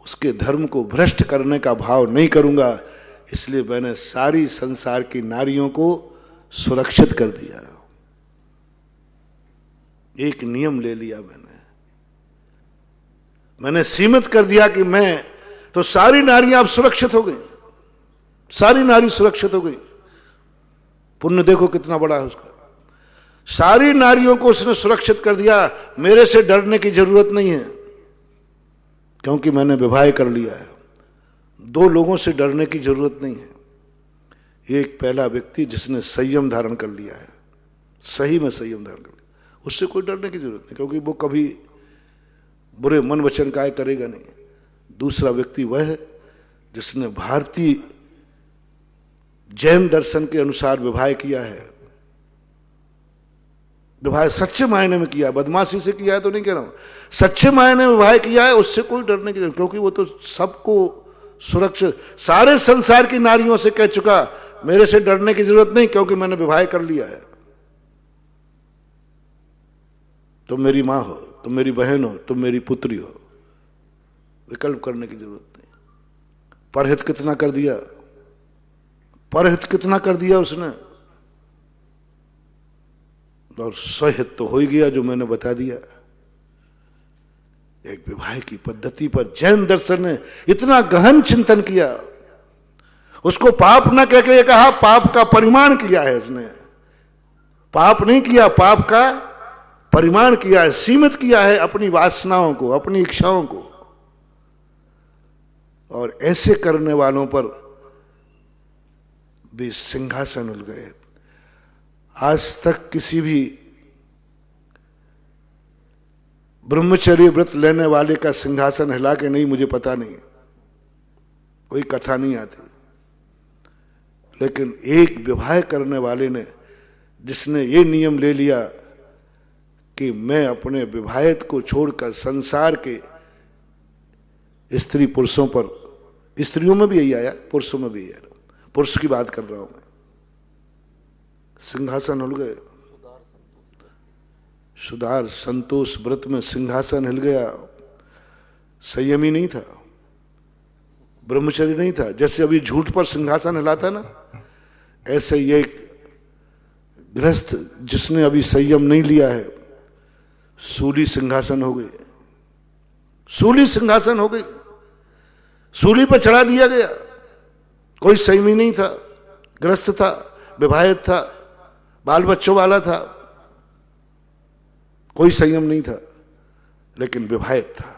उसके धर्म को भ्रष्ट करने का भाव नहीं करूंगा। इसलिए मैंने सारी संसार की नारियों को सुरक्षित कर दिया। एक नियम ले लिया मैंने सीमित कर दिया कि मैं तो सारी नारियां अब सुरक्षित हो गई, सारी नारी सुरक्षित हो गई। पुण्य देखो कितना बड़ा है उसका। सारी नारियों को उसने सुरक्षित कर दिया। मेरे से डरने की जरूरत नहीं है, क्योंकि मैंने विवाह कर लिया है। 2 लोगों से डरने की जरूरत नहीं है। एक पहला व्यक्ति जिसने संयम धारण कर लिया है, सही में संयम धारण कर लिया, उससे कोई डरने की जरूरत नहीं, क्योंकि वो कभी बुरे मन वचन काय करेगा नहीं। दूसरा व्यक्ति वह है जिसने भारतीय जैन दर्शन के अनुसार विवाह किया है। विवाह सच्चे मायने में किया, बदमाशी से किया है तो नहीं कह रहा हूं, सच्चे मायने में विवाह किया है। उससे कोई डरने की जरूरत, क्योंकि वो तो सबको सुरक्षित, सारे संसार की नारियों से कह चुका, मेरे से डरने की जरूरत नहीं, क्योंकि मैंने विवाह कर लिया है। तुम मेरी मां हो, तुम मेरी बहन हो, तुम मेरी पुत्री हो, विकल्प करने की जरूरत नहीं। परहित कितना कर दिया, परहित कितना कर दिया उसने। और स्वहित तो हो ही गया, जो मैंने बता दिया। एक विवाह की पद्धति पर जैन दर्शन ने इतना गहन चिंतन किया। उसको पाप न कह के कहा, पाप का परिमाण किया है इसने। पाप नहीं किया, पाप का परिमाण किया है, सीमित किया है अपनी वासनाओं को, अपनी इच्छाओं को। और ऐसे करने वालों पर भी सिंहासन उल गए। आज तक किसी भी ब्रह्मचर्य व्रत लेने वाले का सिंहासन हिला के नहीं, मुझे पता नहीं, कोई कथा नहीं आती। लेकिन एक विवाह करने वाले ने, जिसने ये नियम ले लिया कि मैं अपने विवाहित को छोड़कर संसार के स्त्री पुरुषों पर, स्त्रियों में भी यही आया, पुरुषों में भी यही आया, पुरुष की बात कर रहा हूं मैं, सिंहासन हिल गए। सुधार संतोष व्रत में सिंहासन हिल गया। संयमी नहीं था, ब्रह्मचर्य नहीं था। जैसे अभी झूठ पर सिंहासन हिलाता ना, ऐसे ये गृहस्थ जिसने अभी संयम नहीं लिया है, सूली सिंहासन हो गई, सूली सिंहासन हो गई, सूली पर चढ़ा दिया गया। कोई संयमी नहीं था, गृहस्थ था, विवाहित था, बाल बच्चों वाला था, कोई संयम नहीं था, लेकिन विवाहित था।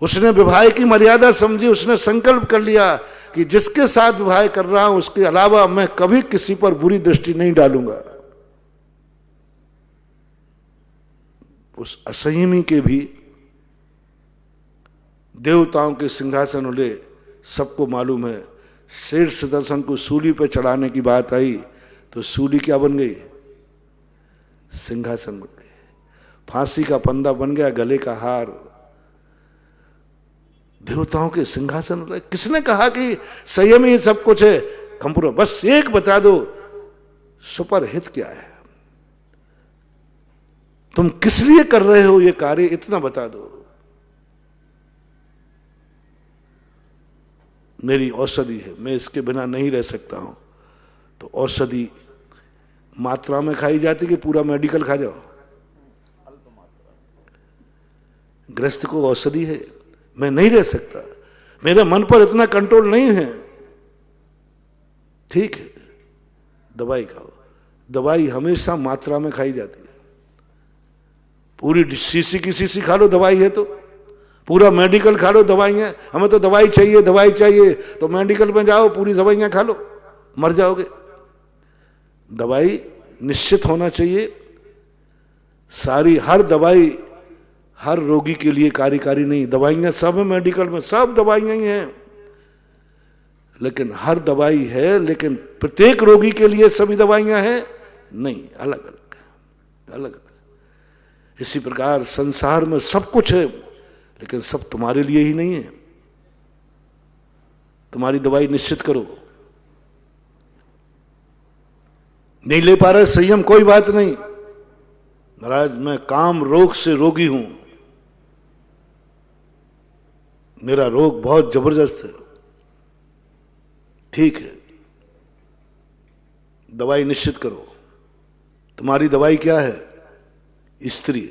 उसने विवाह की मर्यादा समझी। उसने संकल्प कर लिया कि जिसके साथ विवाह कर रहा हूं उसके अलावा मैं कभी किसी पर बुरी दृष्टि नहीं डालूंगा। उस असंयमी के भी देवताओं के सिंहासन उले। सबको मालूम है, शीर्ष दर्शन को सूली पर चढ़ाने की बात आई तो सूली क्या बन गई? सिंहासन बन गई। फांसी का फंदा बन गया, गले का हार। देवताओं के सिंहासन। किसने कहा कि संयम ही सब कुछ है? कंपूरा, बस एक बता दो, सुपरहित क्या है? तुम किस लिए कर रहे हो ये कार्य, इतना बता दो। मेरी औषधि है, मैं इसके बिना नहीं रह सकता हूं, तो औषधि मात्रा में खाई जाती कि पूरा मेडिकल खा जाओ? गृहस्थ को औषधि है, मैं नहीं रह सकता, मेरे मन पर इतना कंट्रोल नहीं है, ठीक है, दवाई खाओ। दवाई हमेशा मात्रा में खाई जाती है। पूरी शीशी की शीशी खा लो, दवाई है तो। पूरा मेडिकल खा लो, दवाइयां, हमें तो दवाई चाहिए, दवाई चाहिए, तो मेडिकल में जाओ, पूरी दवाइयां खा लो, मर जाओगे। दवाई निश्चित होना चाहिए। सारी हर दवाई हर रोगी के लिए कार्यकारी नहीं। दवाइयां सब है मेडिकल में, सब दवाइयां ही हैं, लेकिन हर दवाई है, लेकिन प्रत्येक रोगी के लिए सभी दवाइयां हैं नहीं, अलग अलग अलग अलग। इसी प्रकार संसार में सब कुछ है, लेकिन सब तुम्हारे लिए ही नहीं है। तुम्हारी दवाई निश्चित करो। नहीं ले पा रहे संयम, कोई बात नहीं। महाराज मैं काम रोग से रोगी हूं, मेरा रोग बहुत जबरदस्त है, ठीक है, दवाई निश्चित करो। तुम्हारी दवाई क्या है? स्त्री।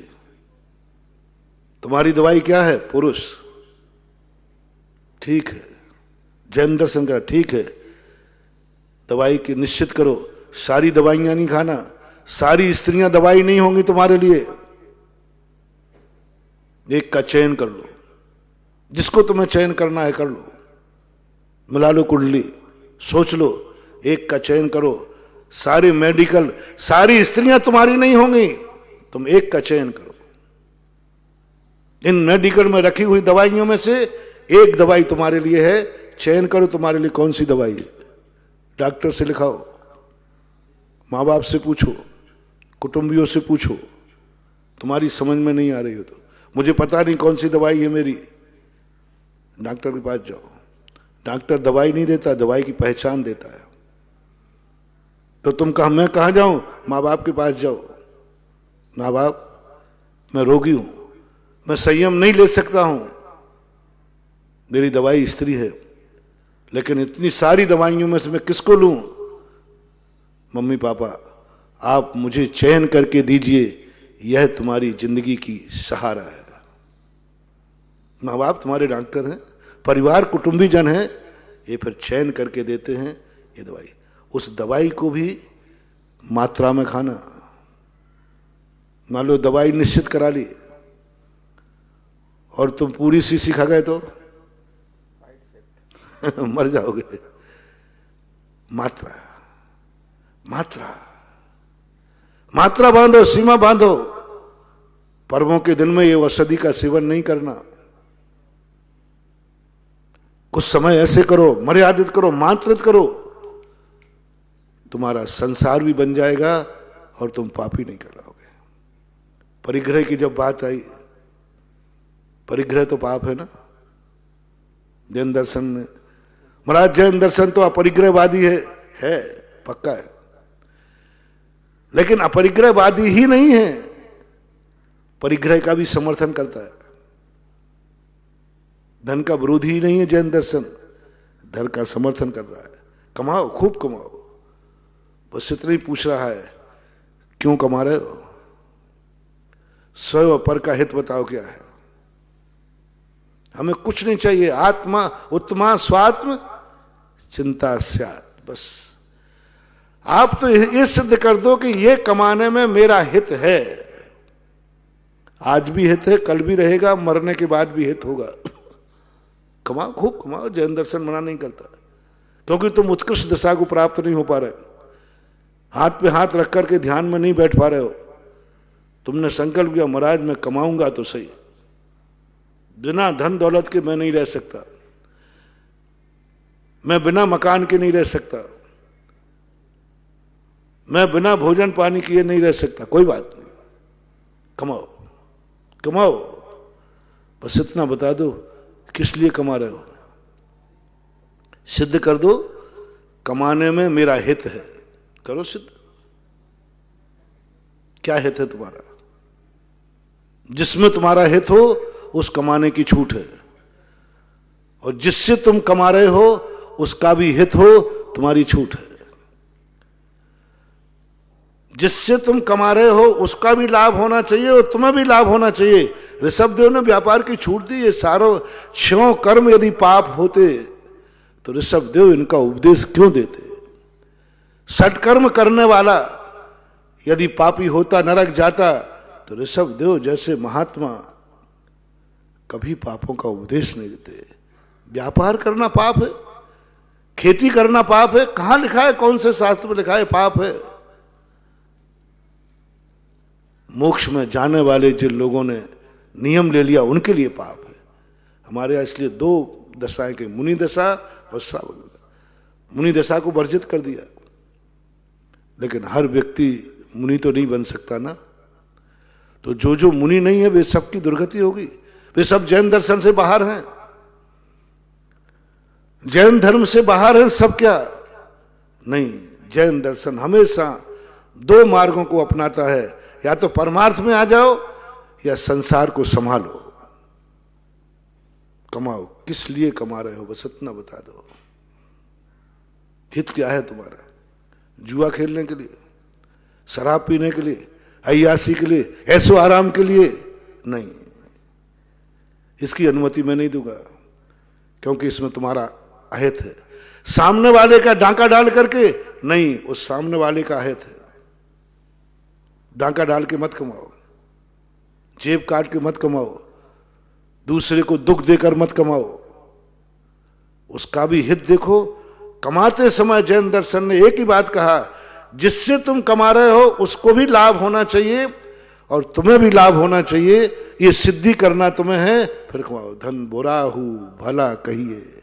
तुम्हारी दवाई क्या है? पुरुष। ठीक है, जैन दर्शन का, ठीक है, दवाई की निश्चित करो। सारी दवाइयां नहीं खाना, सारी स्त्रियां दवाई नहीं होंगी तुम्हारे लिए। एक का चयन कर लो, जिसको तुम्हें चयन करना है कर लो। मिला लो कुंडली, सोच लो, एक का चयन करो। सारी मेडिकल, सारी स्त्रियां तुम्हारी नहीं होंगी, तुम एक का चयन करो। इन मेडिकल में रखी हुई दवाइयों में से एक दवाई तुम्हारे लिए है, चयन करो तुम्हारे लिए कौन सी दवाई है। डॉक्टर से लिखाओ, माँ बाप से पूछो, कुटुंबियों से पूछो। तुम्हारी समझ में नहीं आ रही हो तो, मुझे पता नहीं कौन सी दवाई है मेरी, डॉक्टर के पास जाओ। डॉक्टर दवाई नहीं देता, दवाई की पहचान देता है। तो तुम कहा मैं कहाँ जाऊं? माँ बाप के पास जाओ। माँ बाप, मैं रोगी हूं, मैं संयम नहीं ले सकता हूं, मेरी दवाई स्त्री है, लेकिन इतनी सारी दवाइयों में से मैं किसको लूं? मम्मी पापा, आप मुझे चयन करके दीजिए, यह तुम्हारी जिंदगी की सहारा है। माँ बाप तुम्हारे डॉक्टर हैं, परिवार कुटुंबी जन हैं, ये फिर चयन करके देते हैं ये दवाई। उस दवाई को भी मात्रा में खाना। मान लो दवाई निश्चित करा ली और तुम पूरी शीशी खा गए तो मर जाओगे। मात्रा मात्रा मात्रा बांधो, सीमा बांधो। पर्वों के दिन में ये औषधि का सेवन नहीं करना। कुछ समय ऐसे करो, मर्यादित करो, मात्रित करो, तुम्हारा संसार भी बन जाएगा और तुम पापी नहीं कहलाओगे। परिग्रह की जब बात आई, परिग्रह तो पाप है ना। जैन दर्शन में महाराज, जैन दर्शन तो अपरिग्रहवादी है पक्का है, लेकिन अपरिग्रहवादी ही नहीं है, परिग्रह का भी समर्थन करता है। धन का विरोधी ही नहीं है जैन दर्शन, धन का समर्थन कर रहा है। कमाओ, खूब कमाओ, बस इतना ही पूछ रहा है क्यों कमा रहे हो। स्वयं पर का हित बताओ क्या है। हमें कुछ नहीं चाहिए, आत्मा उत्तमा स्वात्म चिंता स्यात्, बस आप तो ये सिद्ध कर दो कि ये कमाने में मेरा हित है। आज भी हित है, कल भी रहेगा, मरने के बाद भी हित होगा। कमाओ, खूब कमाओ। जैन दर्शन मना नहीं करता, क्योंकि तुम उत्कृष्ट दशा को प्राप्त नहीं हो पा रहे, हाथ पे हाथ रख करके ध्यान में नहीं बैठ पा रहे हो। तुमने संकल्प किया महाराज मैं कमाऊंगा तो सही, बिना धन दौलत के मैं नहीं रह सकता, मैं बिना मकान के नहीं रह सकता, मैं बिना भोजन पानी किए नहीं रह सकता। कोई बात नहीं, कमाओ कमाओ, बस इतना बता दो किस लिए कमा रहे हो। सिद्ध कर दो कमाने में मेरा हित है, करो सिद्ध। क्या हित है तुम्हारा? जिसमें तुम्हारा हित हो उस कमाने की छूट है, और जिससे तुम कमा रहे हो उसका भी हित हो, तुम्हारी छूट है। जिससे तुम कमा रहे हो उसका भी लाभ होना चाहिए और तुम्हें भी लाभ होना चाहिए। ऋषभदेव ने व्यापार की छूट दी। ये सारो 6 कर्म यदि पाप होते तो ऋषभदेव इनका उपदेश क्यों देते? सत्कर्म करने वाला यदि पापी होता, नरक जाता, तो ऋषभदेव जैसे महात्मा कभी पापों का उपदेश नहीं देते। व्यापार करना पाप है, खेती करना पाप है? कहां लिखा है, कौन से शास्त्र में लिखा है पाप है? मोक्ष में जाने वाले जिन लोगों ने नियम ले लिया उनके लिए पाप है। हमारे यहां इसलिए 2 दशाएं के, मुनि दशा और श्रावक दशा। मुनि दशा को वर्जित कर दिया, लेकिन हर व्यक्ति मुनि तो नहीं बन सकता ना। तो जो मुनि नहीं है वे सबकी दुर्गति होगी। वे सब जैन दर्शन से बाहर हैं, जैन धर्म से बाहर है सब। क्या नहीं, जैन दर्शन हमेशा 2 मार्गों को अपनाता है, या तो परमार्थ में आ जाओ या संसार को संभालो। कमाओ, किस लिए कमा रहे हो बस इतना बता दो। हित क्या है तुम्हारा? जुआ खेलने के लिए, शराब पीने के लिए, अय्यासी के लिए, ऐसो आराम के लिए? नहीं, इसकी अनुमति मैं नहीं दूंगा, क्योंकि इसमें तुम्हारा अहित है। सामने वाले का डांका डाल करके नहीं, उस सामने वाले का अहित है। डांका डाल के मत कमाओ, जेब काट के मत कमाओ, दूसरे को दुख देकर मत कमाओ, उसका भी हित देखो। कमाते समय जैन दर्शन ने एक ही बात कहा, जिससे तुम कमा रहे हो उसको भी लाभ होना चाहिए और तुम्हें भी लाभ होना चाहिए। ये सिद्धि करना तुम्हें है, फिर कमाओ। धन बुरा हूं भला कहिए,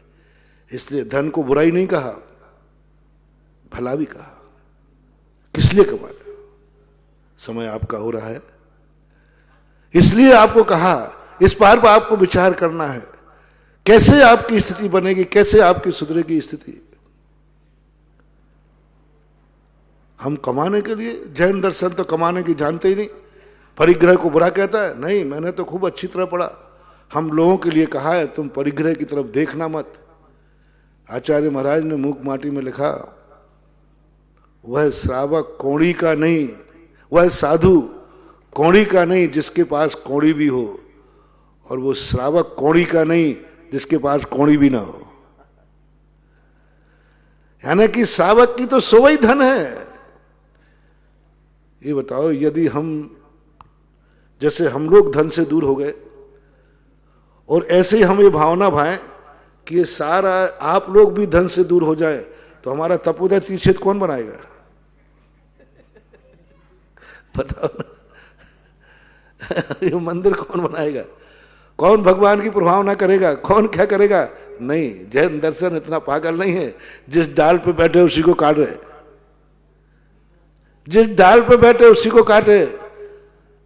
इसलिए धन को बुराई नहीं कहा, भला भी कहा। किस लिए कमाना? समय आपका हो रहा है, इसलिए आपको कहा। इस बार पर आपको विचार करना है, कैसे आपकी स्थिति बनेगी, कैसे आपकी सुधरेगी स्थिति। हम कमाने के लिए, जैन दर्शन तो कमाने की जानते ही नहीं, परिग्रह को बुरा कहता है। नहीं, मैंने तो खूब अच्छी तरह पढ़ा। हम लोगों के लिए कहा है तुम परिग्रह की तरफ देखना मत। आचार्य महाराज ने मूक माटी में लिखा, वह श्रावक कौड़ी का नहीं, वह साधु कौड़ी का नहीं जिसके पास कौड़ी भी हो, और वो श्रावक कौड़ी का नहीं जिसके पास कौड़ी भी ना हो। यानी कि श्रावक की तो सोवई धन है। ये बताओ, यदि हम, जैसे हम लोग धन से दूर हो गए और ऐसे ही हम ये भावना भाएं कि ये सारा आप लोग भी धन से दूर हो जाए, तो हमारा तपोदय तीर्थ कौन बनाएगा? बताओ ना। ये मंदिर कौन बनाएगा? कौन भगवान की प्रभावना करेगा? कौन क्या करेगा? नहीं, जैन दर्शन इतना पागल नहीं है। जिस डाल पे बैठे उसी को काट रहे, जिस डाल पे बैठे उसी को काटे।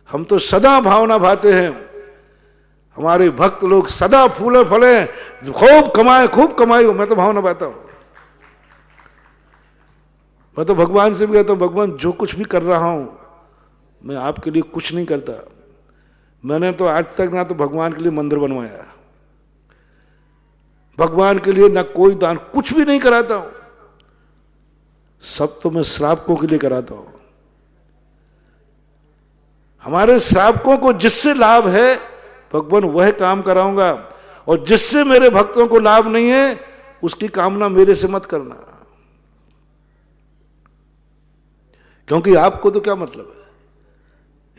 हम तो सदा भावना भाते हैं, हमारे भक्त लोग सदा फूले फले, खूब कमाए खूब कमाई हो। मैं तो भावना भाता हूं, मैं तो भगवान से भी कहता हूं, भगवान जो कुछ भी कर रहा हूं मैं आपके लिए कुछ नहीं करता। मैंने तो आज तक ना तो भगवान के लिए मंदिर बनवाया, भगवान के लिए ना कोई दान, कुछ भी नहीं कराता हूं। सब तो मैं श्रावकों के लिए कराता हूं। हमारे श्रावकों को जिससे लाभ है भगवान वह काम कराऊंगा, और जिससे मेरे भक्तों को लाभ नहीं है उसकी कामना मेरे से मत करना। क्योंकि आपको तो क्या मतलब है,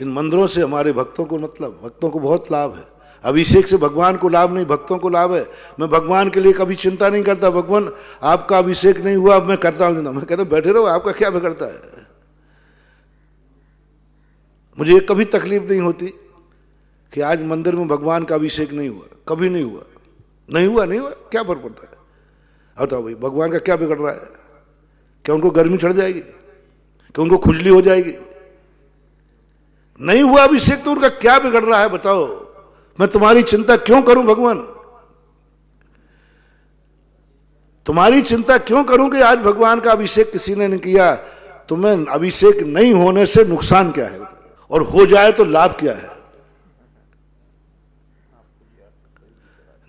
इन मंदिरों से हमारे भक्तों को मतलब, भक्तों को बहुत लाभ है। अभिषेक से भगवान को लाभ नहीं, भक्तों को लाभ है। मैं भगवान के लिए कभी चिंता नहीं करता, भगवान आपका अभिषेक नहीं हुआ अब मैं करता हूं। मैं कहता हूं बैठे रहो, आपका क्या बिगड़ता है। मुझे कभी तकलीफ नहीं होती कि आज मंदिर में भगवान का अभिषेक नहीं हुआ, कभी नहीं हुआ, नहीं हुआ नहीं हुआ, क्या फर्क पड़ता है। बताओ भाई, भगवान का क्या बिगड़ रहा है? क्या उनको गर्मी चढ़ जाएगी? क्या उनको खुजली हो जाएगी? नहीं हुआ अभिषेक तो उनका क्या बिगड़ रहा है? बताओ, मैं तुम्हारी चिंता क्यों करूं भगवान? तुम्हारी चिंता क्यों करूं कि आज भगवान का अभिषेक किसी ने नहीं किया? तुम्हें अभिषेक नहीं होने से नुकसान क्या है, और हो जाए तो लाभ क्या है?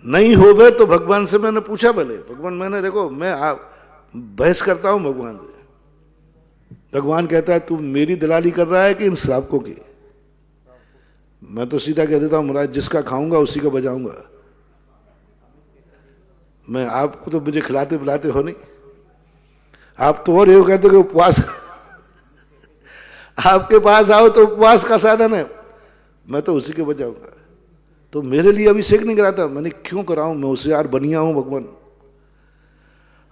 नहीं हो गए तो भगवान से मैंने पूछा, भले भगवान मैंने देखो मैं बहस करता हूं भगवान से। भगवान कहता है तू मेरी दलाली कर रहा है कि इन श्रावकों की? मैं तो सीधा कह देता हूं महाराज जिसका खाऊंगा उसी का बजाऊंगा। मैं आपको तो मुझे खिलाते पिलाते हो नहीं, आप तो और ये कहते हो कि उपवास आपके पास आओ तो उपवास का साधन है, मैं तो उसी के बजाऊंगा। तो मेरे लिए अभिषेक नहीं कराता, मैंने क्यों कराऊं, मैं होशियार बनिया हूं भगवान।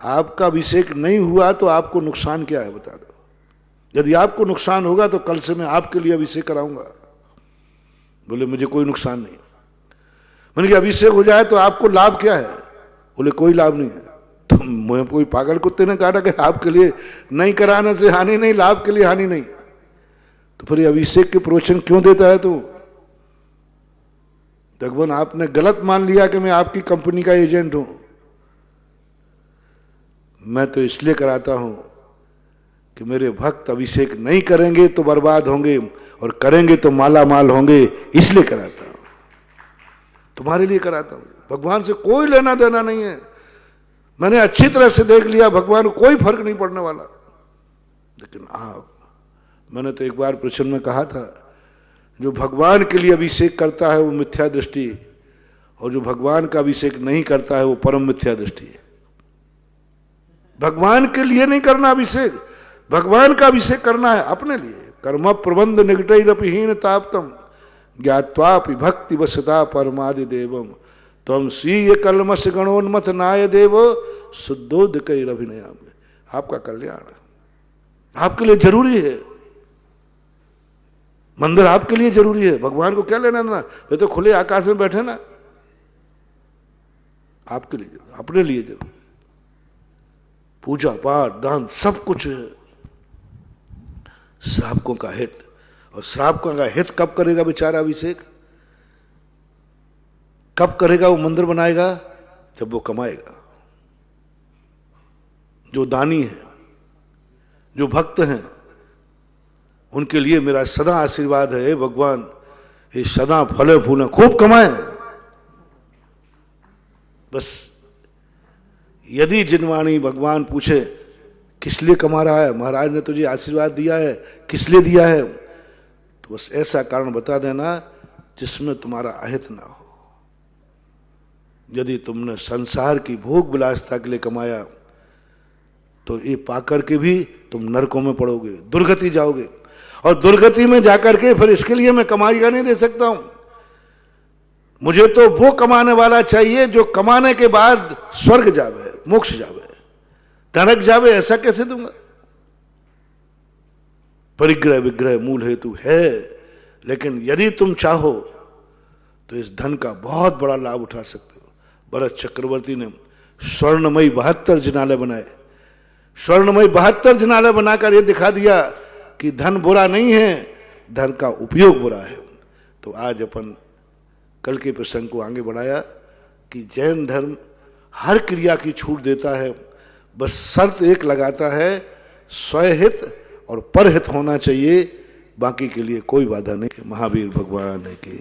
आपका अभिषेक नहीं हुआ तो आपको नुकसान क्या है बता दो। यदि आपको नुकसान होगा तो कल से मैं आपके लिए अभिषेक कराऊंगा। बोले मुझे कोई नुकसान नहीं। मैंने कहा अभिषेक हो जाए तो आपको लाभ क्या है? बोले कोई लाभ नहीं है। तो मुझे कोई पागल कुत्ते ने कहा कि आपके लिए नहीं कराने से हानि नहीं, लाभ के लिए हानि नहीं। तो फिर अभिषेक के प्रवचन क्यों देता है तू? भगवान आपने गलत मान लिया कि मैं आपकी कंपनी का एजेंट हूं। मैं तो इसलिए कराता हूं कि मेरे भक्त अभिषेक नहीं करेंगे तो बर्बाद होंगे और करेंगे तो माला माल होंगे, इसलिए कराता हूं, तुम्हारे लिए कराता हूं। भगवान से कोई लेना देना नहीं है। मैंने अच्छी तरह से देख लिया भगवान को कोई फर्क नहीं पड़ने वाला। लेकिन मैंने तो एक बार प्रश्न में कहा था जो भगवान के लिए अभिषेक करता है वो मिथ्या दृष्टि, और जो भगवान का अभिषेक नहीं करता है वो परम मिथ्या दृष्टि है। भगवान के लिए नहीं करना अभिषेक, भगवान का अभिषेक करना है अपने लिए। कर्म प्रबंध निकटैरपहीन ताप्तम ज्ञात्वापि भक्ति वसता परमादि देवम तम स्वीय कलमश गणोन्मथ नाय देव शुद्धोदकैरभिनयाम। आपका कल्याण आपके लिए जरूरी है, मंदिर आपके लिए जरूरी है। भगवान को क्या लेना देना, वे तो खुले आकाश में बैठे ना। आपके लिए जरूरी, अपने लिए जरूरी। पूजा पाठ दान सब कुछ है श्रावकों का हित। और श्रावकों का हित कब करेगा बेचारा अभिषेक? कब करेगा? वो मंदिर बनाएगा जब वो कमाएगा। जो दानी है, जो भक्त हैं, उनके लिए मेरा सदा आशीर्वाद है, हे भगवान ये सदा फले फूले खूब कमाए। बस यदि जिनवाणी भगवान पूछे किस लिए कमा रहा है, महाराज ने तुझे आशीर्वाद दिया है, किस लिए दिया है, तो बस ऐसा कारण बता देना जिसमें तुम्हारा अहित ना हो। यदि तुमने संसार की भोग विलासता के लिए कमाया तो ये पाकर के भी तुम नरकों में पड़ोगे, दुर्गति जाओगे। और दुर्गति में जाकर के फिर इसके लिए मैं कमाईगा नहीं दे सकता हूं। मुझे तो वो कमाने वाला चाहिए जो कमाने के बाद स्वर्ग जावे, मोक्ष जावे, नरक जावे। ऐसा कैसे दूंगा? परिग्रह विग्रह मूल हेतु है, लेकिन यदि तुम चाहो तो इस धन का बहुत बड़ा लाभ उठा सकते हो। भरत चक्रवर्ती ने स्वर्णमयी 72 जिनालय बनाए। स्वर्णमयी 72 जिनालय बनाकर यह दिखा दिया कि धन बुरा नहीं है, धन का उपयोग बुरा है। तो आज अपन कल के प्रसंग को आगे बढ़ाया कि जैन धर्म हर क्रिया की छूट देता है, बस शर्त एक लगाता है स्वहित और परहित होना चाहिए, बाकी के लिए कोई बाधा नहीं। महावीर भगवान की